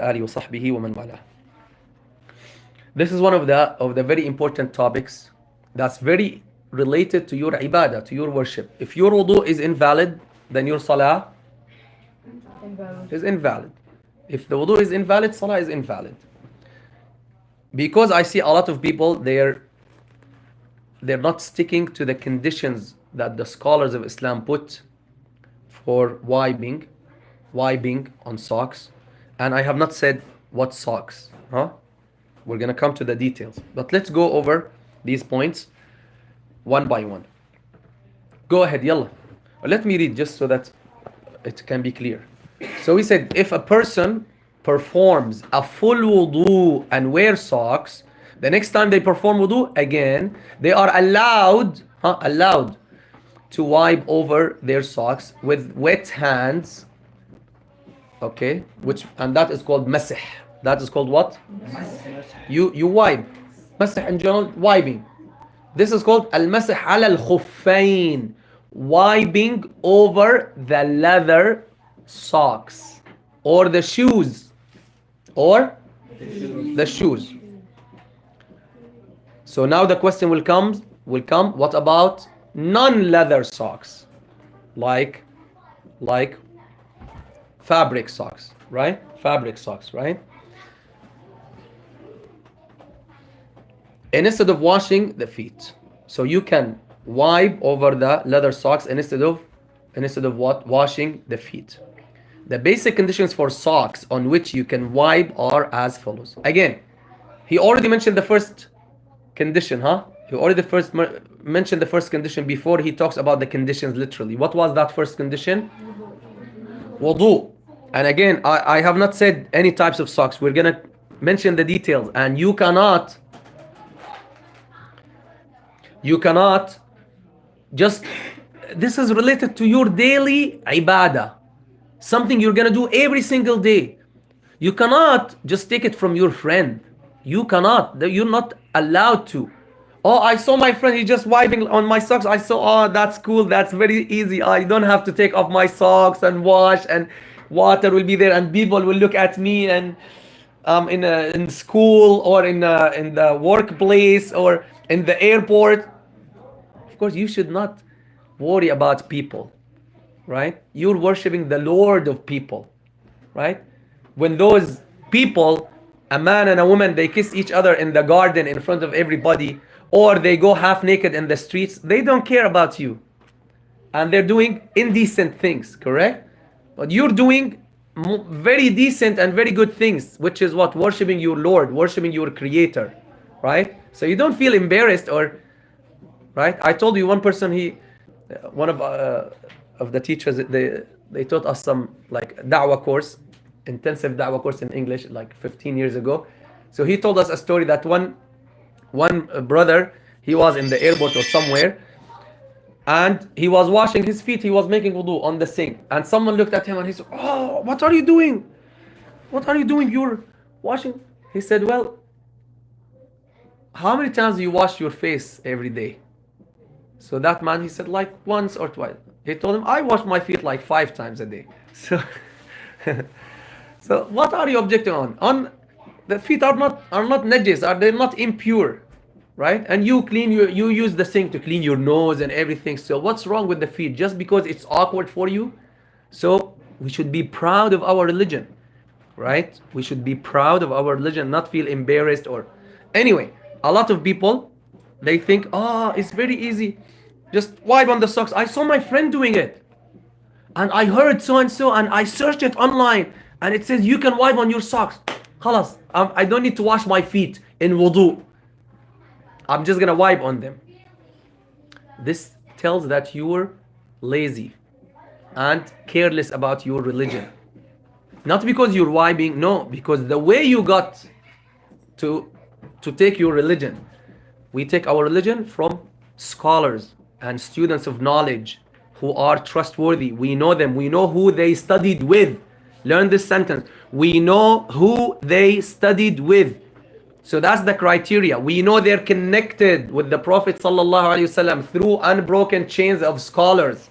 آله وصحبه ومن والاه. This is one of the very important topics that's very related to your ibadah, to your worship. If your wudu is invalid, then your salah is invalid. If the wudu is invalid, salah is invalid. Because I see a lot of people, they're not sticking to the conditions that the scholars of Islam put for wiping on socks. And I have not said what socks, huh? We're gonna come to the details, but let's go over these points one by one. Go ahead, yalla. Let me read just so that it can be clear. So we said if a person performs a full wudu and wears socks, the next time they perform wudu again, they are allowed to wipe over their socks with wet hands. Okay, and that is called masih. That is called what? You wipe. Masih in general, wiping. This is called al-masih ala al-khuffayn, wiping over the leather socks or the shoes the shoes. So now the question will come, what about non-leather socks? Like fabric socks, right? Fabric socks, right? And instead of washing the feet, so you can wipe over the leather socks instead of what? Washing the feet. The basic conditions for socks on which you can wipe are as follows. Again, he already mentioned the first condition, huh? He already mentioned the first condition before he talks about the conditions literally. What was that first condition? Wudu. And again, I have not said any types of socks. We're gonna mention the details, and you cannot just, this is related to your daily ibadah, something you're gonna do every single day. You cannot just take it from your friend. You're not allowed to. Oh, I saw my friend, he's just wiping on my socks. I saw, oh, that's cool, that's very easy. I don't have to take off my socks and wash, and water will be there, and people will look at me, and in school or in the workplace or in the airport. Of course, you should not worry about people, right? You're worshiping the Lord of people, right? When those people, a man and a woman, they kiss each other in the garden in front of everybody, or they go half naked in the streets, they don't care about you. And they're doing indecent things, correct? But you're doing very decent and very good things, which is what? Worshiping your Lord, worshiping your Creator, right? So you don't feel embarrassed or, right? I told you one person, one of the teachers, they taught us some like da'wah course, intensive da'wah course in English like 15 years ago. So he told us a story that one brother, he was in the airport or somewhere, and he was washing his feet, he was making wudu on the sink, and someone looked at him and he said, oh, what are you doing? What are you doing? You're washing. He said, well, how many times do you wash your face every day? So that man, he said, like once or twice. He told him, I wash my feet like 5 times a day. So so what are you objecting on? The feet are not najis, they're not impure, right? And you use the sink to clean your nose and everything. So what's wrong with the feet? Just because it's awkward for you? So we should be proud of our religion, right? We should be proud of our religion, not feel embarrassed or anyway. A lot of people, they think, oh, it's very easy, just wipe on the socks. I saw my friend doing it, and I heard so and so, and I searched it online, and it says you can wipe on your socks. Khalas, I don't need to wash my feet in wudu. I'm just gonna wipe on them. This tells that you're lazy and careless about your religion. Not because you're wiping, no, because the way you got to take your religion. We take our religion from scholars and students of knowledge who are trustworthy. We know them. We know who they studied with. Learn this sentence. We know who they studied with. So that's the criteria. We know they're connected with the Prophet ﷺ through unbroken chains of scholars.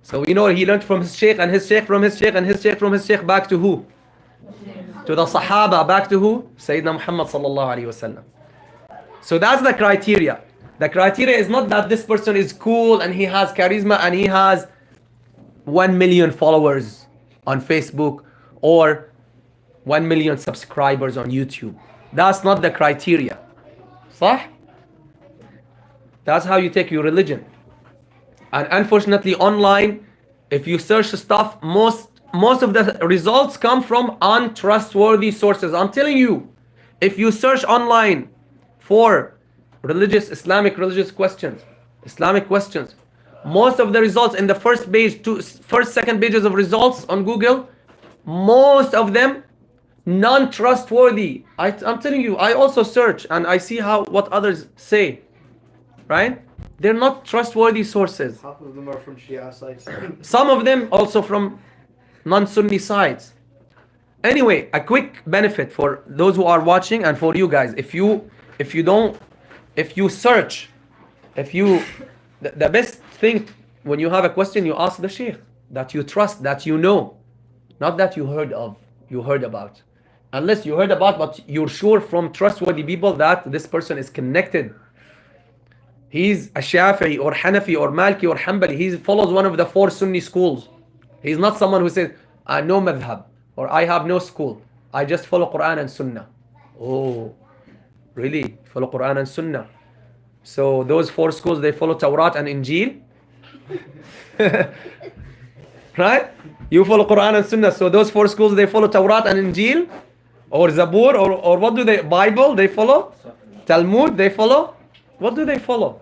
So we know he learned from his sheikh and his sheikh from his sheikh and his sheikh from his sheikh back to who? To the Sahaba, back to who? Sayyidina Muhammad sallallahu alayhi wasallam. So that's the criteria. The criteria is not that this person is cool and he has charisma and he has 1 million followers on Facebook or 1 million subscribers on YouTube. That's not the criteria. صح? That's how you take your religion. And unfortunately online, if you search stuff, most of the results come from untrustworthy sources. I'm telling you, if you search online for Islamic religious questions, Islamic questions, most of the results in the first page, second pages of results on Google, most of them non-trustworthy. I'm telling you, I also search and I see what others say, right? They're not trustworthy sources. Half of them are from Shia sites. Some of them also from non-Sunni sites. Anyway, a quick benefit for those who are watching and for you guys. If you search, the best thing when you have a question, you ask the sheikh that you trust, that you know, not that you heard about. Unless you heard about, but you're sure from trustworthy people that this person is connected. He's a Shafi'i or Hanafi or Malki or Hanbali. He follows one of the 4 Sunni schools. He's not someone who says, I know madhhab or I have no school. I just follow Quran and Sunnah. Oh, really? Follow Quran and Sunnah? So those 4 schools, they follow Tawrat and Injil? Right? You follow Quran and Sunnah. So those 4 schools, they follow Tawrat and Injil? Or Zabur? Or what do they? Bible they follow? Talmud they follow? What do they follow?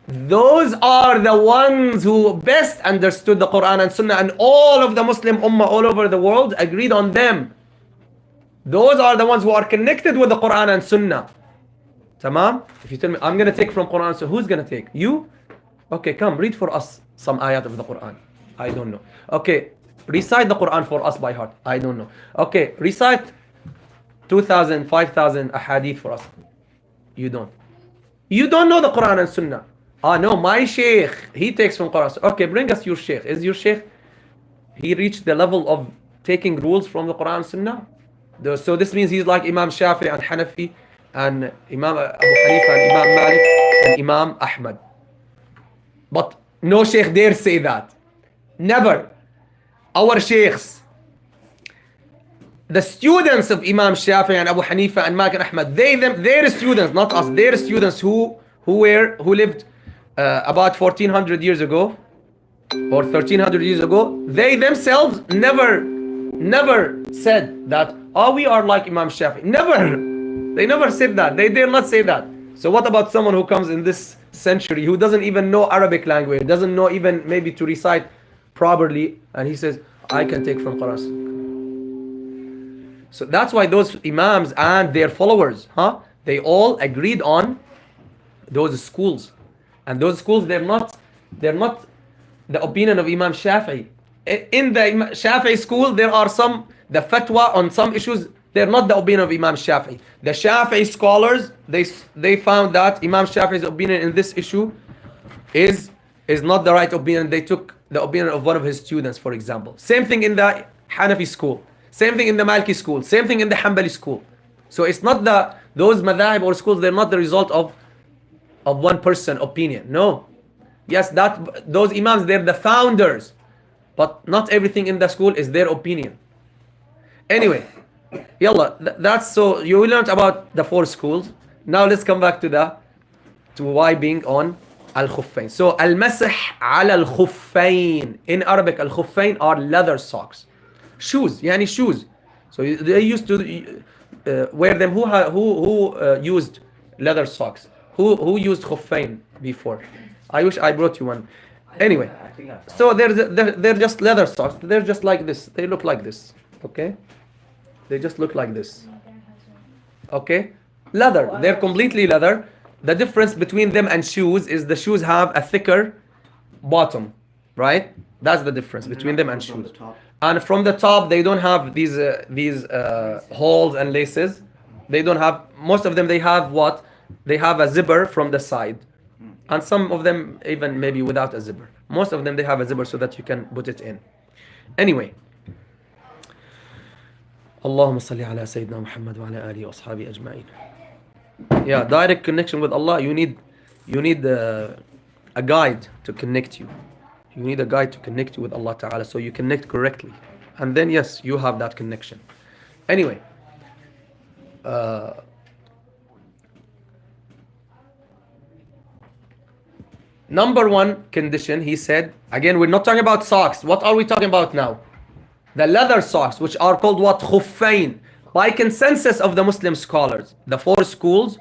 Those are the ones who best understood the Quran and Sunnah, and all of the Muslim Ummah all over the world agreed on them. Those are the ones who are connected with the Quran and Sunnah. Tamam? If you tell me, I'm going to take from Quran and Sunnah, who's going to take? You? Okay, come, read for us some ayat of the Quran. I don't know. Okay, recite the Quran for us by heart. I don't know. Okay, recite 2,000, 5,000 ahadith for us. You don't. You don't know the Quran and Sunnah. Ah, no, my sheikh, he takes from Quran. Okay, bring us your sheikh. Is your sheikh, he reached the level of taking rules from the Quran and Sunnah? So this means he's like Imam Shafi'i and Hanafi and Imam Abu Hanifa and Imam Malik and Imam Ahmad. But no sheikh dare say that. Never. Our sheikhs, the students of Imam Shafi'i and Abu Hanifa and Malik and Ahmad, their students, not us, their students who lived about 1400 years ago or 1300 years ago, they themselves never said that, oh, we are like Imam Shafi'i. Never. They never said that. They dare not say that. So what about someone who comes in this century who doesn't even know Arabic language, doesn't know even maybe to recite properly, and he says, I can take from Quran. So that's why those Imams and their followers, they all agreed on those schools. And those schools, they're not the opinion of Imam Shafi'i. In the Shafi'i school, there are the fatwa on some issues, they're not the opinion of Imam Shafi'i. The Shafi'i scholars, they found that Imam Shafi'i's opinion in this issue is not the right opinion. They took the opinion of one of his students, for example. Same thing in the Hanafi school. Same thing in the Malki school. Same thing in the Hanbali school. So it's not those madhab or schools, they're not the result of one person opinion. No. Yes, those imams, they're the founders. But not everything in the school is their opinion. Anyway, yalla, that's so you learned about the 4 schools. Now let's come back to why being on al-khuffayn. So al-masah ala al-khuffayn. In Arabic, al-khuffayn are leather socks. Shoes, yani shoes. So they used to wear them. Who used leather socks? Who used khuffayn before? I wish I brought you one. Anyway, so they're just leather socks. They're just like this. They look like this. Okay, they just look like this. Okay, leather. They're completely leather. The difference between them and shoes is the shoes have a thicker bottom, right? That's the difference between them and shoes. And from the top, they don't have these holes and laces. They don't have. Most of them, they have what? They have a zipper from the side, and some of them even maybe without a zipper. Most of them, they have a zipper so that you can put it in. Anyway, اللهم صل على سيدنا محمد وعلى آله وأصحابه أجمعين. Yeah, direct connection with Allah. You need a guide to connect you. You need a guide to connect you with Allah Ta'ala so you connect correctly. And then yes, you have that connection. Anyway, uh, number one condition, he said, again, we're not talking about socks. What are we talking about now? The leather socks, which are called what? Khuffain. By consensus of the Muslim scholars, the four schools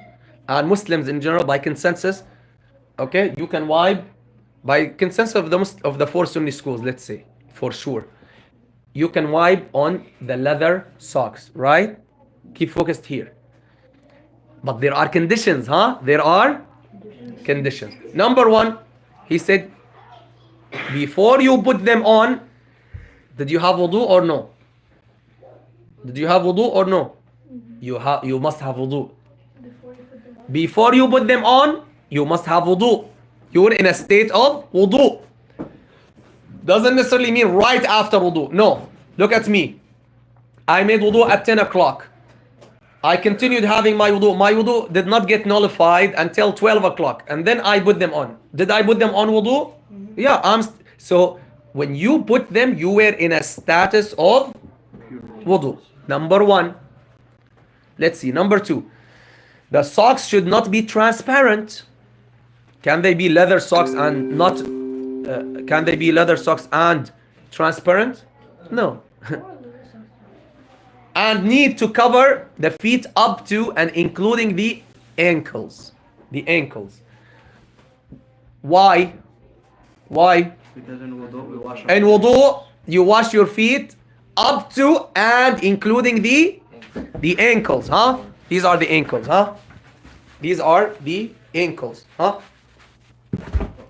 and Muslims in general, by consensus, okay, you can wipe by consensus of the four Sunni schools, let's say, for sure. You can wipe on the leather socks, right? Keep focused here. But there are conditions, huh? There are conditions. Number one, he said, before you put them on, did you have wudu or no? Did you have wudu or no? You must have wudu. Before you put them on, you must have wudu. You're in a state of wudu. Doesn't necessarily mean right after wudu. No. Look at me. I made wudu at 10 o'clock. I continued having my wudu. My wudu did not get nullified until 12 o'clock. And then I put them on. Did I put them on wudu? Yeah. So when you put them, you were in a status of wudu. Number one. Let's see. Number two. The socks should not be transparent. Can they be leather socks and not? Can they be leather socks and transparent? No. And need to cover the feet up to and including the ankles. The ankles. Why? Why? Because in wudu we wash In wudu, you wash your feet up to and including the ankles, huh? These are the ankles, huh? These are the ankles, huh?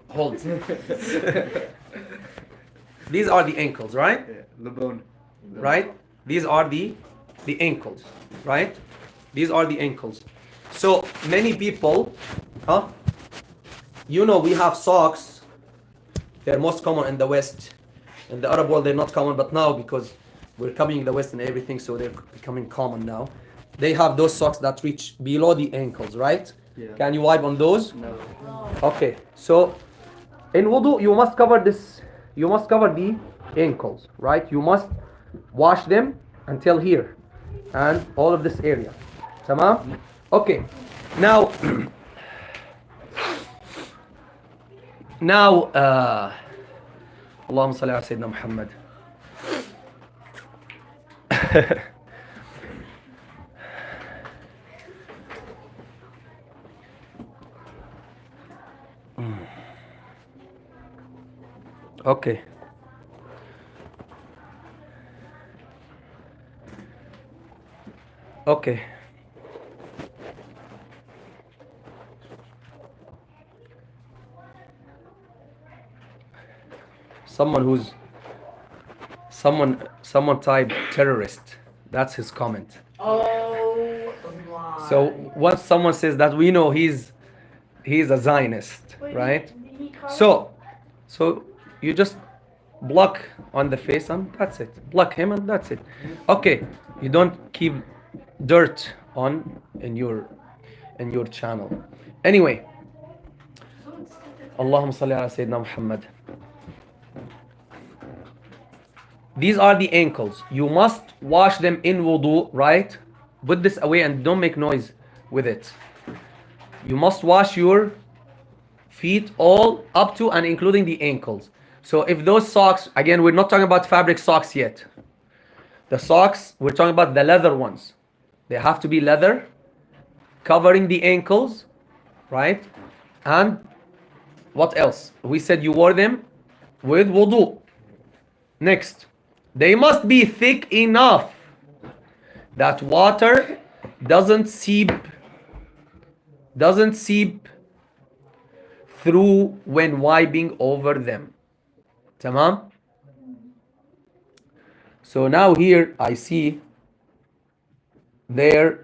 Hold. These are the ankles, right? Yeah, the bone. Right? These are the ankles, right? These are the ankles. So many people, huh? You know, we have socks. They're most common in the West. In the Arab world, they're not common, but now because we're coming in the West and everything, so they're becoming common now. They have those socks that reach below the ankles, right? Yeah. Can you wipe on those? No. Okay, so in wudu, you must cover this. You must cover the ankles, right? You must wash them until here and all of this area. Tamam? Okay. Now, Allahumma salli ala Sayyidina Muhammad. Okay. Okay. Someone typed terrorist. That's his comment. Oh my. So once someone says that, we know he's a Zionist, Wait, right? did he call So you just block on the face and that's it. Block him and that's it. Okay, you don't keep dirt on in your channel. Anyway, Allahumma salli ala Sayyidina Muhammad. These are the ankles. You must wash them in wudu, right? Put this away and don't make noise with it. You must wash your feet all up to and including the ankles. So if those socks, again, we're not talking about fabric socks yet. The socks, we're talking about the leather ones. They have to be leather, covering the ankles, right? And what else? We said you wore them with wudu. Next, they must be thick enough that water doesn't seep through when wiping over them. Tamam? So now here I see they're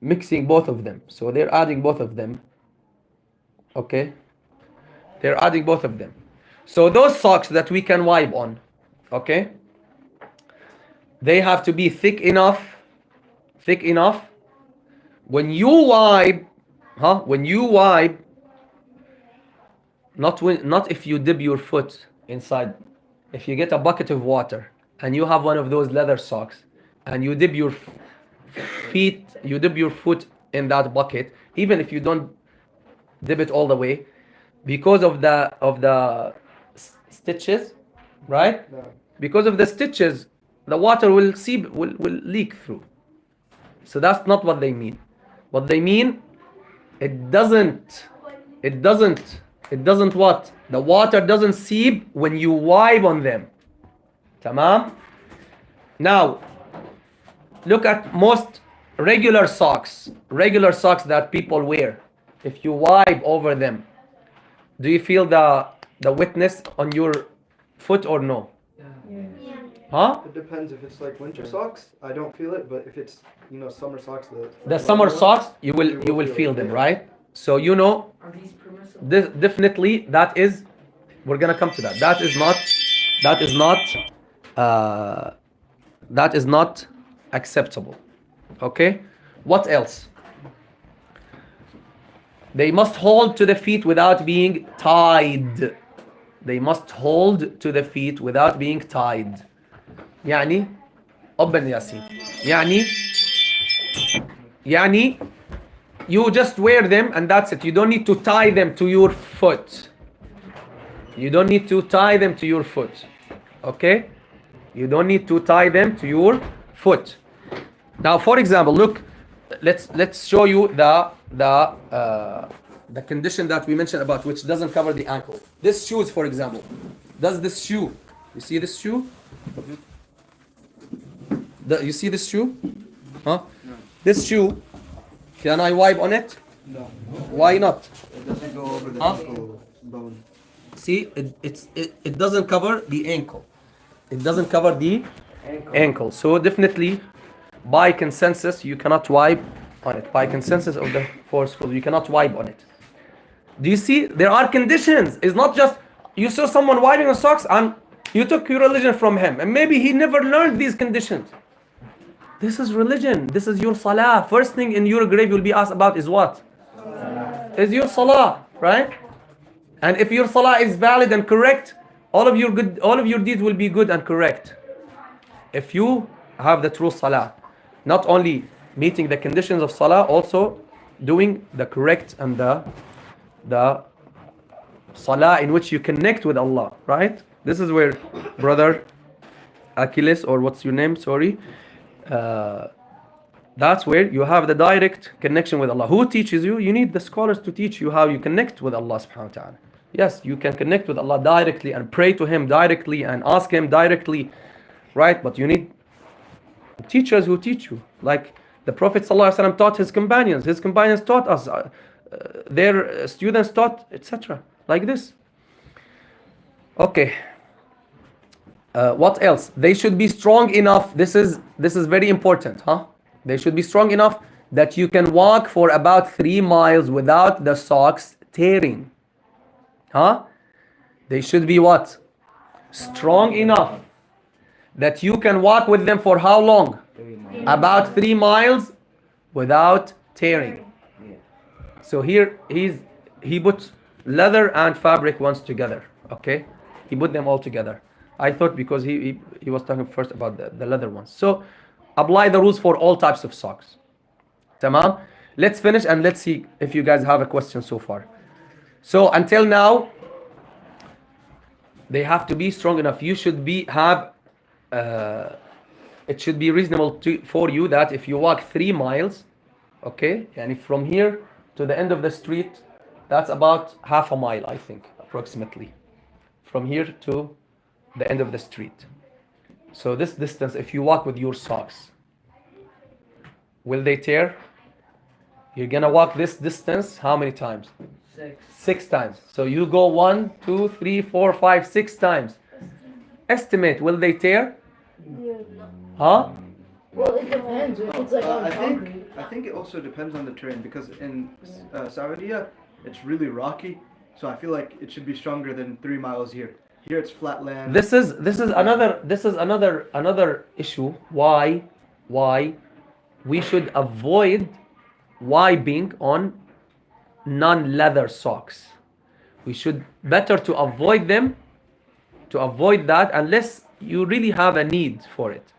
mixing both of them. So they're adding both of them. Okay? They're adding both of them. So those socks that we can wipe on, Okay? They have to be thick enough. When you wipe, when you wipe, not if you dip your foot inside. If you get a bucket of water and you have one of those leather socks and you dip your you dip your foot in that bucket, even if you don't dip it all the way, because of the stitches, right? No. Because of the stitches, the water will seep, will leak through. So that's not what they mean. What they mean, it doesn't what? The water doesn't seep when you wipe on them. Tamam? Now, look at most regular socks that people wear. If you wipe over them, do you feel the wetness on your foot or no? Huh? It depends. If it's like winter socks, I don't feel it. But if it's summer socks, The summer socks, you will feel them, right? So Are these permissible? this definitely that is, we're gonna come to that. That is not acceptable. Okay? What else? They must hold to the feet without being tied. They must hold to the feet without being tied. يعني أبن ياسين يعني you just wear them and that's it. You don't need to tie them to your foot. You don't need to tie them to your foot. Okay? You don't need to tie them to your foot. Now, for example, look, let's show you the condition that we mentioned about which doesn't cover the ankle. This shoes, for example. Does this shoe? You see this shoe? You see this shoe? Huh? No. This shoe. Can I wipe on it? No. Why not? It doesn't go over the Huh? ankle bone. See, it doesn't cover the ankle. It doesn't cover the ankle. So definitely, by consensus, you cannot wipe on it. By consensus of the four schools, you cannot wipe on it. Do you see? There are conditions. It's not just you saw someone wiping on socks and you took your religion from him, and maybe he never learned these conditions. This is religion. This is your salah. First thing in your grave you'll be asked about is what? Is your salah, right? And if your salah is valid and correct, all of your deeds will be good and correct. If you have the true salah, not only meeting the conditions of salah, also doing the correct and the salah in which you connect with Allah, right? This is where brother Achilles, or what's your name? Sorry. That's where you have the direct connection with Allah. Who teaches you? You need the scholars to teach you how you connect with Allah subhanahu wa ta'ala. Yes, you can connect with Allah directly and pray to Him directly and ask Him directly, right? But you need teachers who teach you. Like the Prophet ﷺ taught his companions taught us, their students taught, etc. Like this. Okay. What else? They should be strong enough. This is very important, huh? They should be strong enough that you can walk for about 3 miles without the socks tearing. Huh? They should be what? Strong enough that you can walk with them for how long? About 3 miles without tearing. So here he put leather and fabric once together. Okay? He put them all together. I thought because he was talking first about the leather ones. So apply the rules for all types of socks. Tamam? Let's finish and let's see if you guys have a question so far. So until now, they have to be strong enough. You should it should be reasonable for you that if you walk 3 miles, okay, and from here to the end of the street, that's about half a mile, I think, approximately. From here to the end of the street. So this distance, if you walk with your socks, will they tear? You're gonna walk this distance how many times? 6 times. So you go 1, 2, 3, 4, 5, 6 times. Estimate, will they tear? Huh? Well, it depends. If it's like on concrete. I think it also depends on the terrain because in Saudi, it's really rocky. So I feel like it should be stronger than 3 miles here. Here it's flat land. This is another issue. Why we should avoid wiping on non-leather socks. We should better to avoid them, to avoid that, unless you really have a need for it.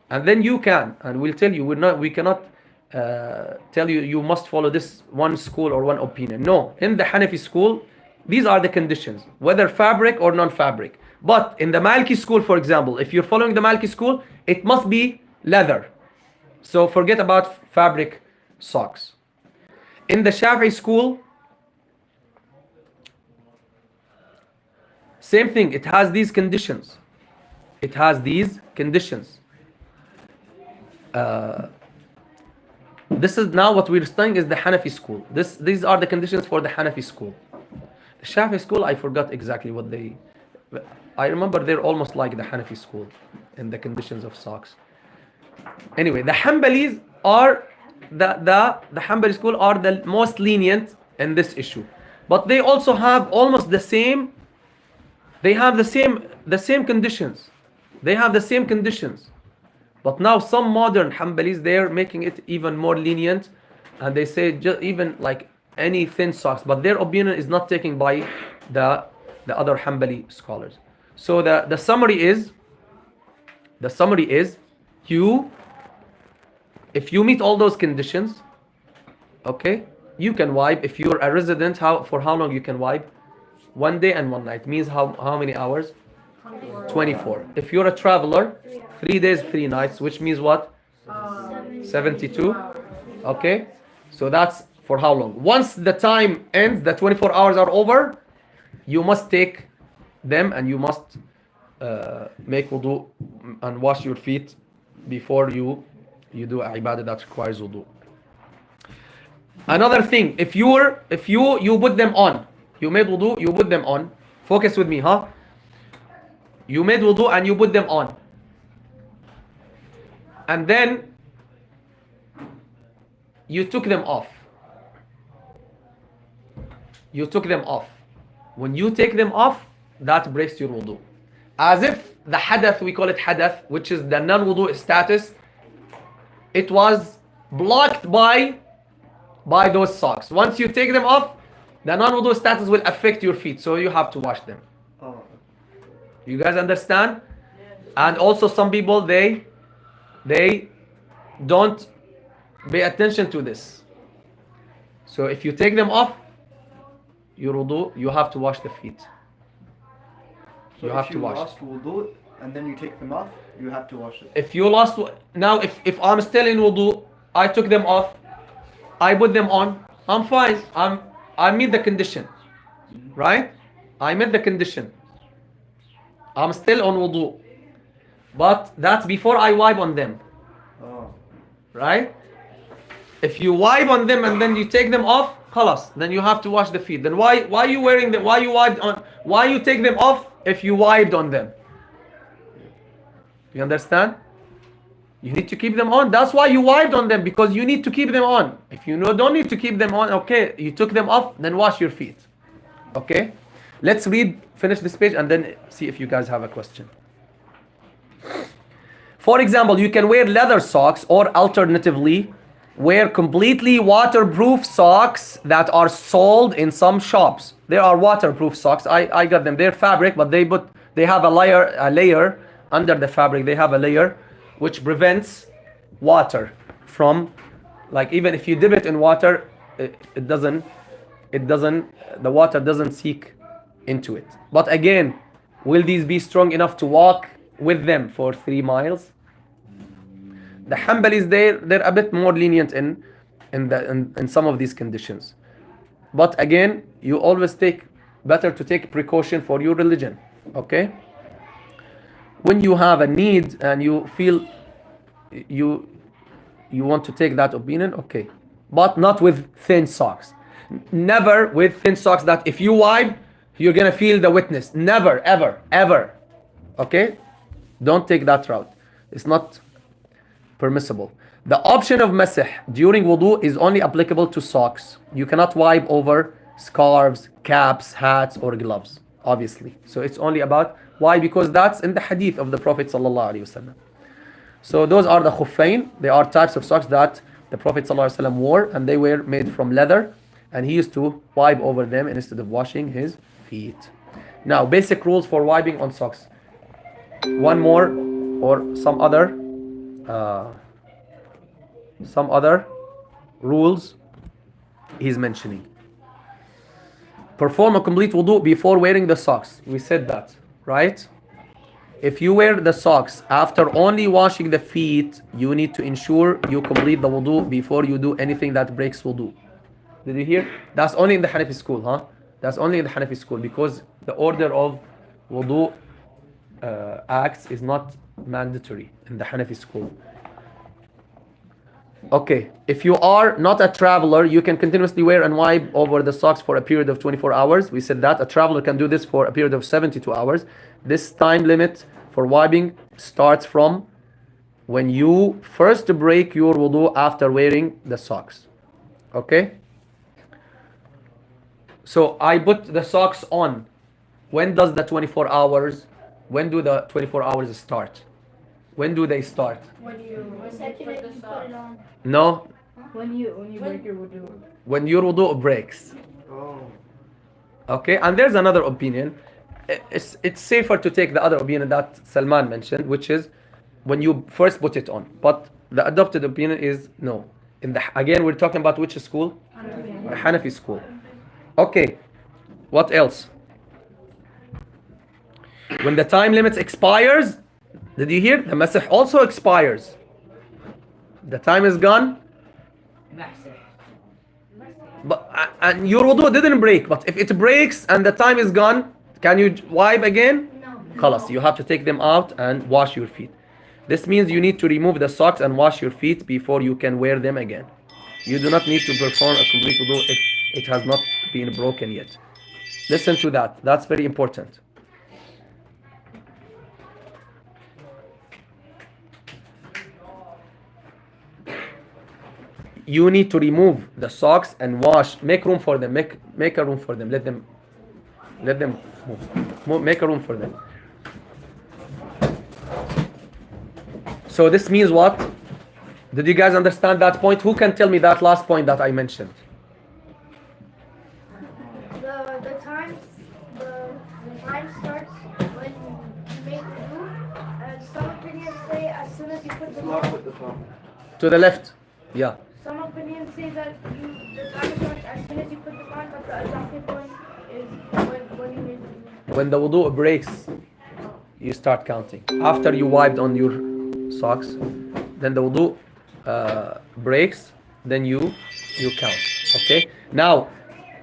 And then you can, and we'll tell you, we cannot tell you you must follow this one school or one opinion. No, in the Hanafi school, these are the conditions, whether fabric or non-fabric. But in the Maliki school, for example, if you're following the Maliki school, it must be leather. So forget about fabric socks. In the Shafi'i school, same thing, it has these conditions. It has these conditions. This is now what we're studying is the Hanafi school. These are the conditions for the Hanafi school. The Shafi'i school, I forgot exactly what they... I remember they're almost like the Hanafi school in the conditions of socks. Anyway, the Hanbalis are... The Hanbali school are the most lenient in this issue. But they also have almost the same... They have the same conditions. They have the same conditions. But now some modern Hanbalis, they're making it even more lenient, and they say just even like any thin socks, but their opinion is not taken by the other Hanbali scholars. So the summary is if you meet all those conditions, okay, you can wipe. If you're a resident, for how long you can wipe? 1 day and 1 night means how many hours? 24. If you're a traveler, 3 days, 3 nights, which means what? 72. Okay, so that's for how long? Once the time ends, the 24 hours are over, you must take them and you must make wudu and wash your feet before you do a ibadah that requires wudu. Another thing, if you put them on, you made wudu, you put them on. Focus with me, huh? You made wudu and you put them on. And then you took them off. You took them off. When you take them off, that breaks your wudu. As if the hadath, we call it hadath, which is the non-wudu status, it was blocked by those socks. Once you take them off, the non-wudu status will affect your feet, so you have to wash them. Oh. You guys understand? And also some people, they don't pay attention to this. So if you take them off, your wudu, you have to wash the feet. So You have if to you wash. lost wudu and then you take them off, you have to wash it. If you lost, now if I'm still in wudu, I took them off, I put them on, I'm fine. I meet the condition, right? I met the condition. I'm still on wudu, but that's before I wipe on them, Oh. right? If you wipe on them and then you take them off, khalas, then you have to wash the feet. Then why you wearing them? Why you wiped on? Why you take them off if you wiped on them? You understand? You need to keep them on. That's why you wiped on them, because you need to keep them on. If you don't need to keep them on, okay, you took them off, then wash your feet. Okay? Let's finish this page and then see if you guys have a question. For example, you can wear leather socks, or alternatively, wear completely waterproof socks that are sold in some shops. There are waterproof socks. I got them. They're fabric, but they have a layer under the fabric. They have a layer which prevents water from, like, even if you dip it in water, the water doesn't seep into it. But again, will these be strong enough to walk with them for 3 miles? The Hanbalis, they're a bit more lenient in some of these conditions. But again, you always better to take precaution for your religion. Okay? When you have a need and you feel you want to take that opinion, okay, but not with thin socks. Never with thin socks that if you wipe, you're gonna feel the wetness. Never, ever, ever. Okay? Don't take that route. It's not permissible. The option of masih during wudu is only applicable to socks. You cannot wipe over scarves, caps, hats, or gloves. obviously. So it's only about why, because that's in the hadith of the Prophet sallallahu alaihi wasallam. So those are the khuffain. They are types of socks that the Prophet sallallahu alaihi wasallam wore, and they were made from leather, and he used to wipe over them instead of washing his feet. Now, basic rules for wiping on socks. One more, or uh, some other rules he's mentioning. Perform a complete wudu before wearing the socks. We said that, right? If you wear the socks after only washing the feet, you need to ensure you complete the wudu before you do anything that breaks wudu. Did you hear? That's only in the Hanafi school, huh? That's only in the Hanafi school, because the order of wudu acts is not mandatory in the Hanafi school. Okay, if you are not a traveler, you can continuously wear and wipe over the socks for a period of 24 hours. We said that a traveler can do this for a period of 72 hours. This time limit for wiping starts from when you first break your wudu after wearing the socks. Okay? So I put the socks on. When does the 24 hours, when do the 24 hours start? When do they start? When you The second put that the you put socks. it on. No, When you break your wudu. when your wudu breaks. Oh. Okay, and there's another opinion. It's safer to take the other opinion that Salman mentioned, which is when you first put it on. But the adopted opinion is no. Again, we're talking about which school? The Hanafi school. Okay, what else? When the time limit expires, did you hear? The masih also expires. The time is gone. But and your wudu didn't break. But if it breaks and the time is gone, can you wipe again? No. Khalas, you have to take them out and wash your feet. This means you need to remove the socks and wash your feet before you can wear them again. You do not need to perform a complete wudu if it has not been broken yet. Listen to that. That's very important. You need to remove the socks and wash. Make room for them. Make a room for them. Let them move. Make a room for them. So this means what? Did you guys understand that point? Who can tell me that last point that I mentioned? The time starts when you make the move, and some opinions say as soon as you put the Lock at the top. To the left. Yeah. Some opinions say that the time starts as soon as you put them on, but the adopted point is when you make the move. When the wudu breaks, you start counting. After you wiped on your socks, then the wudu breaks, then you count. Okay? Now,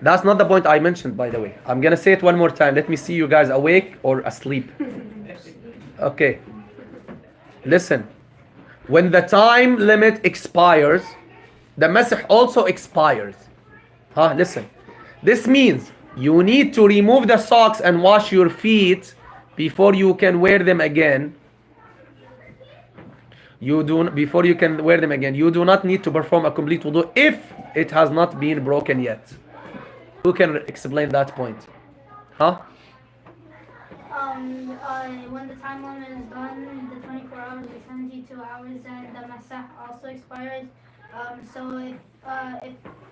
that's not the point I mentioned, by the way. I'm gonna say it one more time. Let me see you guys awake or asleep. Okay. Listen. When the time limit expires, the masih also expires. Listen. This means you need to remove the socks and wash your feet before you can wear them again. Before you can wear them again, you do not need to perform a complete wudu if it has not been broken yet. Who can explain that point? When the time limit is done, the 24 hours or 72 hours, and the masah also expires. So if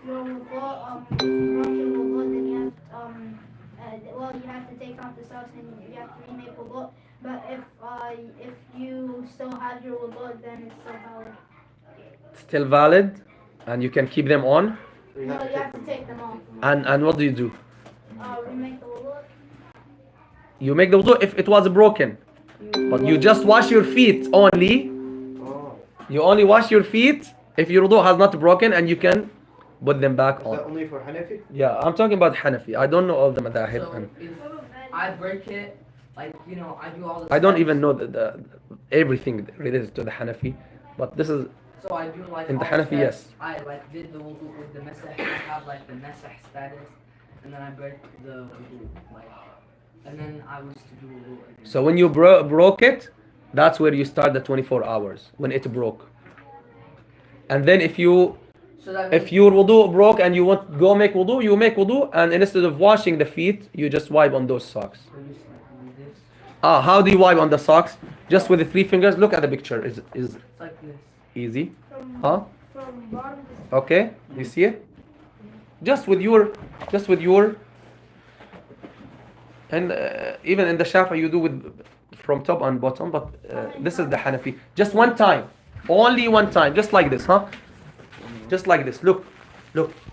your wudu, if you broke your wudu, then you have you have to take off the socks and you have to remake wudu. But if you still have your wudu, then it's still valid. Still valid, and you can keep them on. So you No, have to you take have to take them off. And what do you do? Remake the wudu. You make the wudu if it was broken, but you just wash your feet only. Oh. You only wash your feet if your wudu has not broken, and you can put them back Is that on. only for Hanafi? Yeah, I'm talking about Hanafi. I don't know all the madahib. So And if I break it, like, you know, I do all the I don't steps. even know the everything related to the Hanafi, but this is So I do like in the all Hanafi, steps. yes. I like did the wudu with the mesah. I have like the mesah status, and then I break the wudu, like, and then I was to do wudu again. So when you broke it, that's where you start the 24 hours when it broke. And then if you So that If means your wudu broke and you want go make wudu, you make wudu, and instead of washing the feet, you just wipe on those socks. so you just like do this. How do you wipe on the socks? Just with the 3 fingers. Look at the picture. Is It's like this. easy? From, Huh? from bottom to Okay. You see it? Just with your, and even in the Shafi you do with from top and bottom, but this is the Hanafi. Just one time, only one time, just like this, huh? Just like this. Look,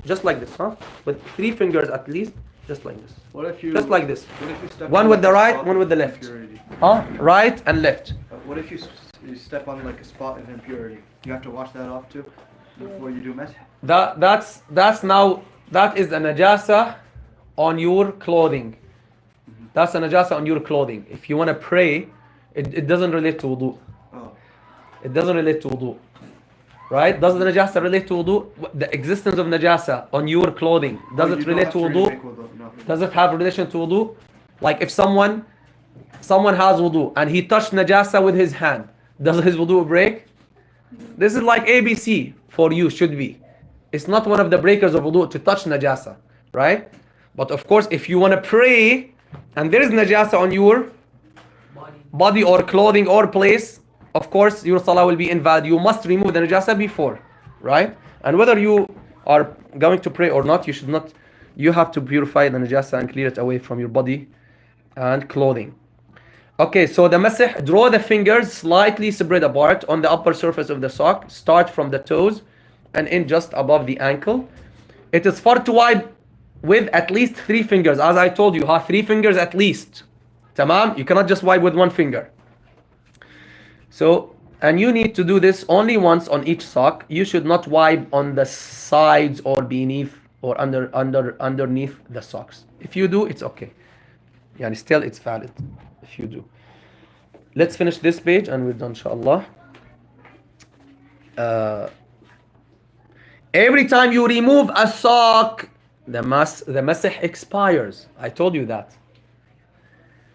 just like this, huh? With 3 fingers at least, just like this. What if you? Just like this. What if you step One on with like the a right, spot one with the of left. impurity? Huh? Right and left. What if you step on like a spot of impurity? You have to wash that off too before you do mess. That's now, that is a najasa on your clothing. That's a najasa on your clothing. If you want to pray, it doesn't relate to wudu. Oh, It doesn't relate to wudu. Right? Does the najasa relate to wudu? The existence of najasa on your clothing, does Oh, it you don't relate have to really wudu? make wudu, no. Does it have relation to wudu? Like if someone has wudu and he touched najasa with his hand, does his wudu break? This is like ABC for you, should be. It's not one of the breakers of wudu to touch najasa, right? But of course, if you want to pray and there is najasa on your body or clothing or place, of course your salah will be invalid. You must remove the najasa before, right? And whether you are going to pray or not, you have to purify the najasa and clear it away from your body and clothing. Okay, so the masih, draw the fingers slightly spread apart on the upper surface of the sock. Start from the toes and end just above the ankle. It is far to wipe with at least 3 fingers. As I told you, 3 fingers at least. Tamam? You cannot just wipe with 1 finger. So, and you need to do this only once on each sock. You should not wipe on the sides or beneath or underneath the socks. If you do, it's okay. Yani still it's valid if you do. Let's finish this page and we're done, inshallah. Every time you remove a sock, the masih expires. I told you that.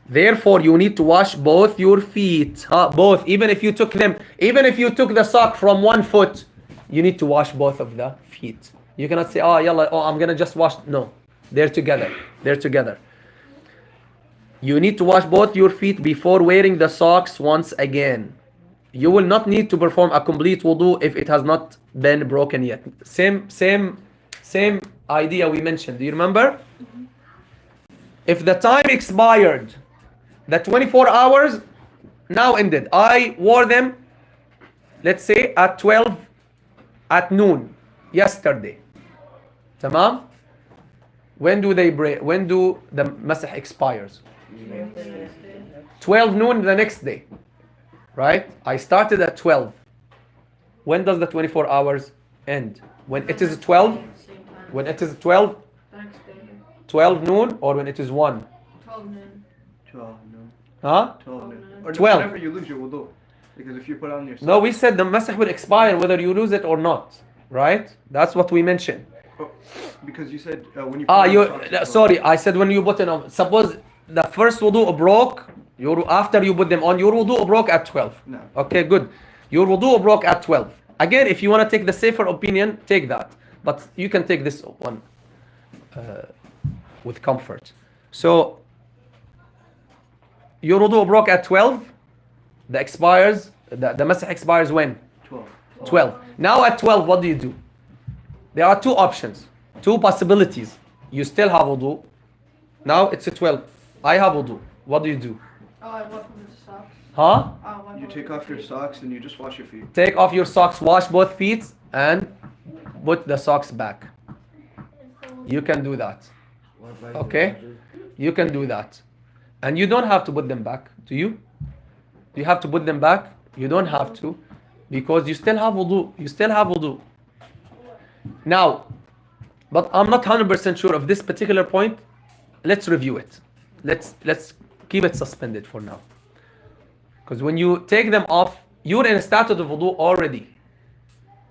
Therefore, you need to wash both your feet. Both. Even if you took the sock from 1 foot, you need to wash both of the feet. You cannot say, I'm gonna just wash. No, they're together. You need to wash both your feet before wearing the socks once again. You will not need to perform a complete wudu if it has not been broken yet. Same idea we mentioned. Do you remember? If the time expired, the 24 hours now ended. I wore them, let's say at 12 at noon yesterday. Tamam? When do they break? When do the masih expires? 12 noon the next day. Right? I started at 12. When does the 24 hours end? When it is 12? When it is 12? 12 noon or when it is 1? 12 noon. 12 noon. Huh? 12 noon. Or 12. whenever you lose your wudu. Because if you put on your No, we said the masih will expire whether you lose it or not. Right? That's what we mentioned. Oh, because you said when you put on socks, sorry, I said when you put it on. Suppose the first wudu broke, after you put them on, your wudu broke at 12. No. Okay, good. Your wudu broke at 12. Again, if you want to take the safer opinion, take that. But you can take this one with comfort. So, your wudu broke at 12. The masih expires when? 12. 12. Now at 12, what do? There are 2 options, 2 possibilities. You still have wudu. Now it's a 12. I have wudu. What do? Oh, I wash with the socks. Huh? Oh, wash You with take the off your feet. socks and you just wash your feet. Take off your socks, wash both feet, and put the socks back. You can do that. Okay? You can do that. And you don't have to put them back, do you? Do you have to put them back? You don't have to, because you still have wudu. Now, but I'm not 100% sure of this particular point. Let's review it. Let's keep it suspended for now. Because when you take them off, you're in a status of wudu already.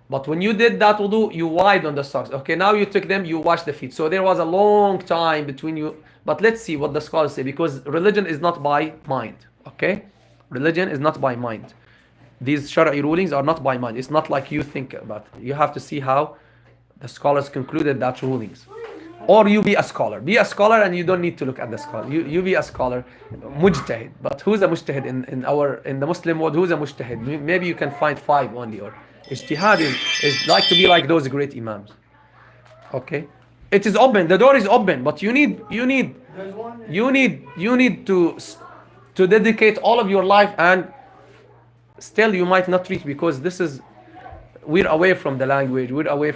But when you did that wudu, you wiped on the socks. Okay, now you took them, you washed the feet. So there was a long time between you. But let's see what the scholars say, because religion is not by mind. Okay? Religion is not by mind. These shara'i rulings are not by mind. It's not like you think about it. You have to see how The scholars concluded that rulings. Or you be a scholar. Be a scholar and you don't need to look at the scholar. You be a scholar, mujtahid. But who's a mujtahid in the Muslim world? Who's a mujtahid? Maybe you can find 5 only. Or ijtihad is like to be like those great imams. Okay, it is open. The door is open, but you need to dedicate all of your life, and still you might not reach, because we're away from the language. We're away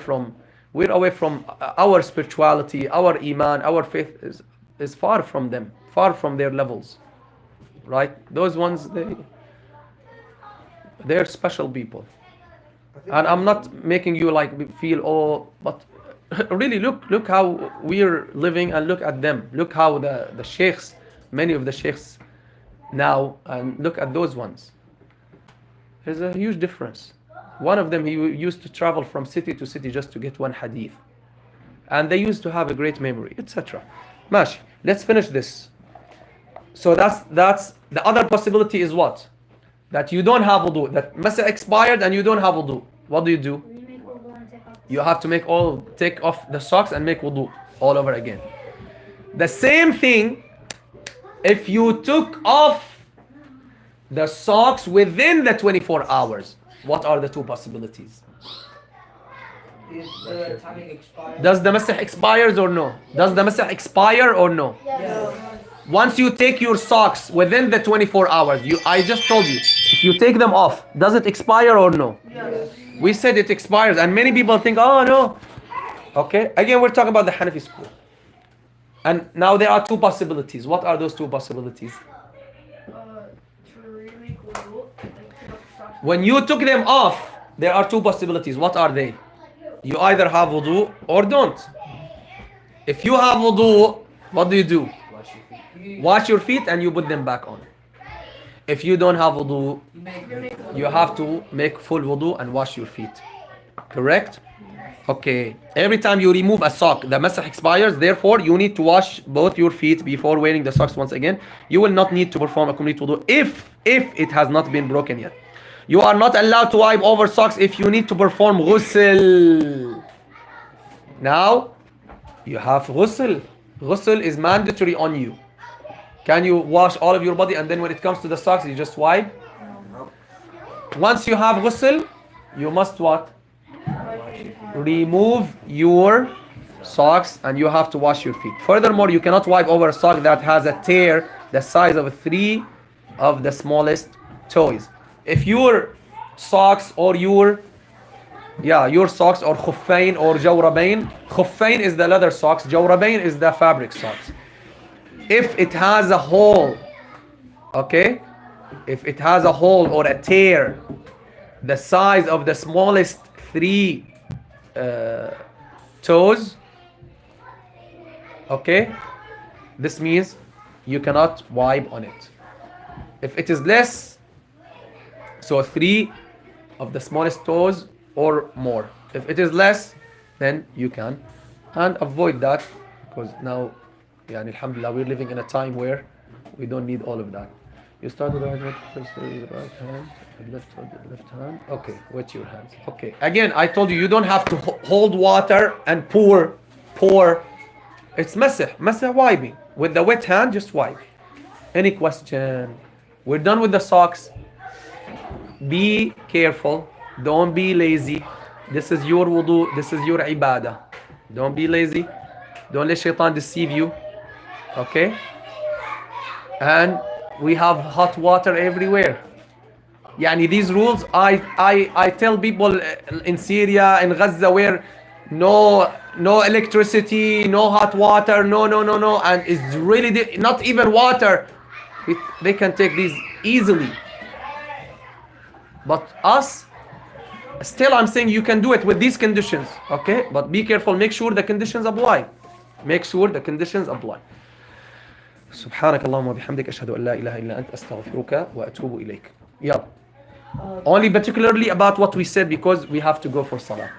from our spirituality, our iman, our faith is far from them, far from their levels, right? Those ones, they're special people. And I'm not making you like feel, oh, but really look how we're living, and look at them. Look how the sheikhs, many of the sheikhs now, and look at those ones. There's a huge difference. One of them, he used to travel from city to city just to get one hadith. And they used to have a great memory, etc. Mash, let's finish this. So that's the other possibility is what? That you don't have wudu. That masa expired and you don't have wudu. What do? Remake wudu and take off. You have to take off the socks and make wudu all over again. The same thing if you took off the socks within the 24 hours. What are the 2 possibilities? Is the timing expired? Does the masah expires or no? Does the masah expire or no? Yes. Once you take your socks within the 24 hours, I just told you, if you take them off, does it expire or no? Yes. We said it expires, and many people think, oh no. Okay, again, we're talking about the Hanafi school. And now there are 2 possibilities. What are those 2 possibilities? To remake wudu and take off the socks. When you took them off, there are 2 possibilities. What are they? You either have wudu or don't. If you have wudu, what do? Wash your feet and you put them back on. If you don't have wudu, you have to make full wudu and wash your feet. Correct? Okay. Every time you remove a sock, the masah expires. Therefore, you need to wash both your feet before wearing the socks once again. You will not need to perform a complete wudu if it has not been broken yet. You are not allowed to wipe over socks if you need to perform ghusl. Now, you have ghusl. Ghusl is mandatory on you. Can you wash all of your body and then when it comes to the socks, you just wipe? No. Once you have ghusl, you must what? Remove your socks and you have to wash your feet. Furthermore, you cannot wipe over a sock that has a tear the size of 3 of the smallest toes. If your socks or your socks or khuffain or jawrabain, khuffain is the leather socks, jawrabain is the fabric socks. If it has a hole, okay? If it has a hole or a tear the size of the smallest 3 toes, okay? This means you cannot wipe on it. If it is less, so 3 of the smallest toes or more. If it is less, then you can. And avoid that, because now, alhamdulillah, we're living in a time where we don't need all of that. You start with the right hand, first the right hand, left hand. Okay, wet your hands. Okay, again, I told you don't have to hold water and pour. It's masah wiping. With the wet hand, just wipe. Any question? We're done with the socks. Be careful. Don't be lazy. This is your wudu. This is your ibadah. Don't be lazy. Don't let shaitan deceive you. Okay? And we have hot water everywhere. These rules, I tell people in Syria, in Gaza, where no electricity, no hot water, no, and it's really not even water. They can take these easily. But us, still I'm saying you can do it with these conditions, okay? But be careful, make sure the conditions apply. Make sure the conditions apply. سبحانك اللهم وبحمدك أشهد أن لا إله إلا أنت أستغفرك وأتوب إليك. Yeah. Only particularly about what we said because we have to go for salah.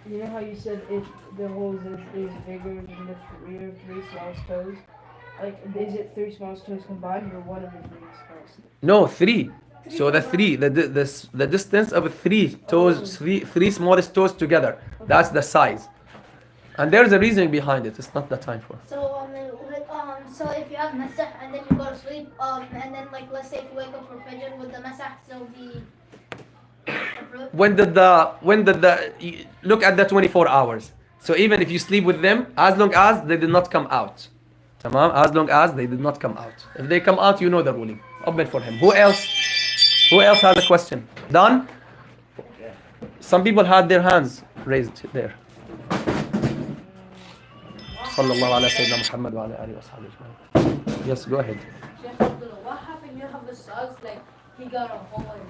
You know how you said if the hole is bigger than the 3 smallest toes? Like, is it 3 smallest toes combined or one of the 3 smallest? No, 3. So the distance of 3 toes, three smallest toes together. That's the size. And there's a reason behind it. It's not the time for it. So if you have masah and then you go to sleep, and then like let's say if you wake up for fajr, would the masah still be approved? Look at the 24 hours. So even if you sleep with them, as long as they did not come out. Tamam? As long as they did not come out. If they come out, you know the ruling. Open for him. Who else? Who else has a question? Done? Some people had their hands raised there. Sallallahu ala Sayyidina Muhammad wa ala alihi wa sahbihi ajma'in. Yes, go ahead. Sheikh Abdullah, what happened? You have a socks like he got a hole in it.